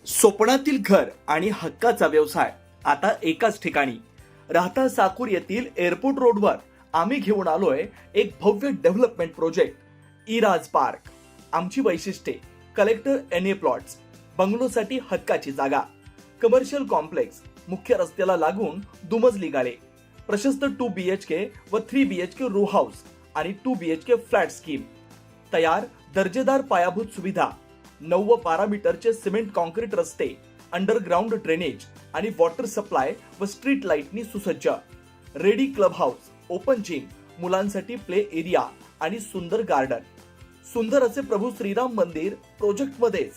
स्वप्नातील घर आणि हक्काचा व्यवसाय आता एकाच ठिकाणी. राहता साकूर येथील एअरपोर्ट रोडवर आम्ही घेऊन आलोय एक भव्य डेव्हलपमेंट प्रोजेक्ट इराज पार्क. आमची वैशिष्ट्ये: कलेक्टर एनए प्लॉट्स, बंगलोसाठी हक्काची जागा, कमर्शियल कॉम्प्लेक्स, मुख्य रस्त्याला लागून दुमजली गाळे, प्रशस्त 2 BHK व 3 BHK रो हाऊस आणि 2 BHK फ्लॅट स्कीम. तयार दर्जेदार पायाभूत सुविधा, 9 व 12 मीटरचे सिमेंट कॉन्क्रीट रस्ते, अंडरग्राउंड ड्रेनेज आणि वॉटर सप्लाय व स्ट्रीट लाईटनी सुसज्ज. Ready club house, open gym, मुलांसाठी प्ले एरिया आणि सुंदर गार्डन. सुंदर असे प्रभू श्रीराम मंदिर प्रोजेक्ट मध्येच.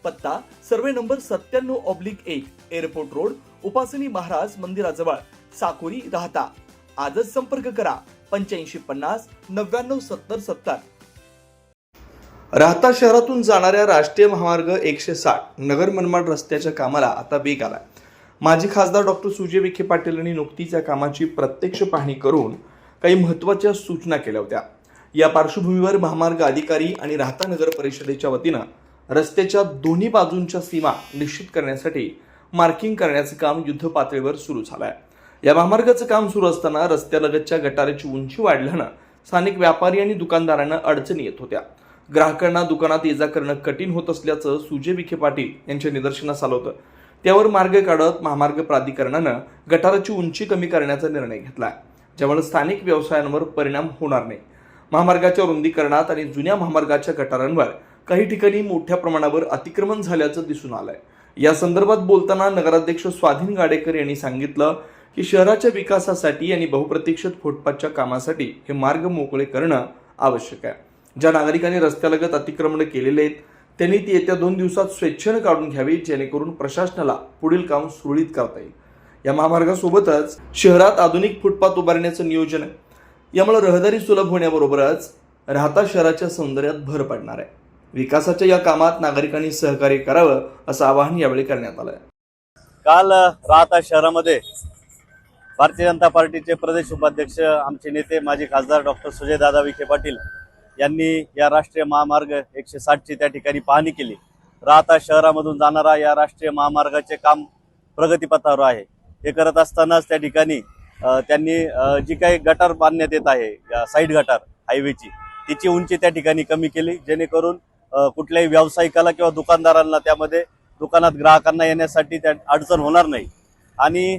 पत्ता: सर्वे नंबर 97/1, एअरपोर्ट रोड, उपासनी महाराज मंदिराजवळ, साकुरी, राहता. आजच संपर्क करा 8550 99 70 70. राहता शहरातून जाणाऱ्या राष्ट्रीय महामार्ग 160 नगर मनमाड रस्त्याच्या कामाला आता वेग आलाय. माजी खासदार डॉक्टर सुजय विखे पाटील यांनी नुकतीच या कामाची प्रत्यक्ष पाहणी करून काही महत्त्वाच्या सूचना केल्या होत्या. या पार्श्वभूमीवर महामार्ग अधिकारी आणि राहता नगर परिषदेच्या वतीनं रस्त्याच्या दोन्ही बाजूंच्या सीमा निश्चित करण्यासाठी मार्किंग करण्याचे काम युद्ध पातळीवर सुरू झालंय. या महामार्गाचं काम सुरू असताना रस्त्यालगतच्या गटाराची उंची वाढल्यानं स्थानिक व्यापारी आणि दुकानदारांना अडचणी येत होत्या. ग्राहकांना दुकानात ये-जा करणं कठीण होत असल्याचं सुजय विखे पाटील यांच्या निदर्शनास आलं होतं. त्यावर मार्ग काढत महामार्ग प्राधिकरणानं गटाराची उंची कमी करण्याचा निर्णय घेतला, ज्यामुळे स्थानिक व्यवसायांवर परिणाम होणार नाही. महामार्गाच्या रुंदीकरणात आणि जुन्या महामार्गाच्या गटारांवर काही ठिकाणी मोठ्या प्रमाणावर अतिक्रमण झाल्याचं दिसून आलंय. या संदर्भात बोलताना नगराध्यक्ष स्वाधीन गाडेकर यांनी सांगितलं की शहराच्या विकासासाठी आणि बहुप्रतीक्षित फुटपाथच्या कामासाठी हे मार्ग मोकळे करणं आवश्यक आहे. ज्या नागरिकांनी रस्त्यालगत अतिक्रमण केलेले आहेत त्यांनी ती येत्या 2 दिवसात स्वेच्छेने काढून घ्यावी, जेणेकरून प्रशासनाला पुढील काम सुरळीत करता येईल. या महामार्गासोबतच शहरात आधुनिक फुटपाथ उभारण्याचं नियोजन आहे. यामुळे रहदारी सुलभ होण्याबरोबरच राहता शहराच्या सौंदर्यात भर पडणार आहे. विकासाच्या या कामात नागरिकांनी सहकार्य करावं असं आवाहन यावेळी करण्यात आलं. काल राहता शहरामध्ये भारतीय जनता पार्टीचे प्रदेश उपाध्यक्ष, आमचे नेते माजी खासदार डॉक्टर सुजयदादा विखे पाटील यांनी या राष्ट्रीय महामार्ग 160ची त्या ठिकाणी पाहणी केली. राहता शहरामधून जाणारा या राष्ट्रीय महामार्गाचे काम प्रगतीपथावर आहे. हे करत असतानाच त्या ठिकाणी त्यांनी जी काही गटार बांधण्यात येत आहे, साईड गटार हायवेची, तिची उंची त्या ठिकाणी कमी केली, जेणेकरून कुठल्याही व्यावसायिकाला किंवा दुकानदारांना त्यामध्ये दुकानात ग्राहकांना येण्यासाठी त्या अडचण होणार नाही. आणि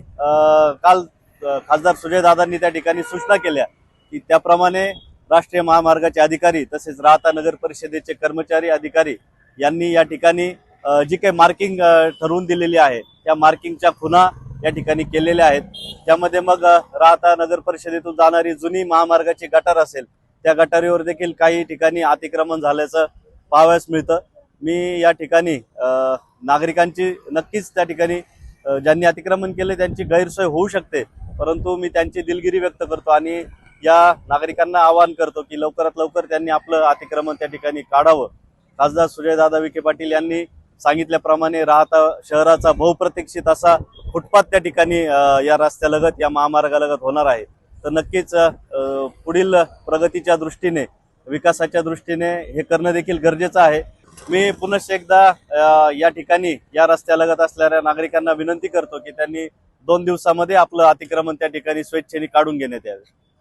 काल खासदार सुजयदादांनी त्या ठिकाणी सूचना केल्या की त्याप्रमाणे राष्ट्रीय महामार्गाचे अधिकारी तसेच राहता नगर परिषदेचे कर्मचारी अधिकारी यांनी या ठिकाणी जी काही मार्किंग ठरवून दिलेली आहे त्या मार्किंगच्या खुणा या ठिकाणी केलेल्या आहेत. त्यामध्ये मग राहता नगर परिषदेतून जाणारी जुनी महामार्गाची गटार असेल, त्या गटारीवर देखील काही ठिकाणी अतिक्रमण झाल्याचं पाहावयास मिळतं. मी या ठिकाणी नागरिकांची नक्कीच त्या ठिकाणी ज्यांनी अतिक्रमण केले त्यांची गैरसोय होऊ शकते, परंतु मी त्यांची दिलगिरी व्यक्त करतो आणि या नागरिकांना आवाहन करतो की लवकरात लवकर त्यांनी आपलं अतिक्रमण त्या ठिकाणी काढावं. खासदार सुजयदादा विखे पाटील यांनी सांगितल्याप्रमाणे राहता शहराचा बहुप्रतीक्षित असा फुटपाथ त्या ठिकाणी या रस्त्यालगत, या महामार्गालगत होणार आहे. तर नक्कीच पुढील प्रगतीच्या दृष्टीने, विकासाच्या दृष्टीने हे करणं देखील गरजेचं आहे. मी पुनश्च एकदा या ठिकाणी या रस्त्यालगत असणाऱ्या नागरिकांना विनंती करतो की त्यांनी 2 दिवसामध्ये आपलं अतिक्रमण त्या ठिकाणी स्वेच्छेने काढून घेण्यात यावे.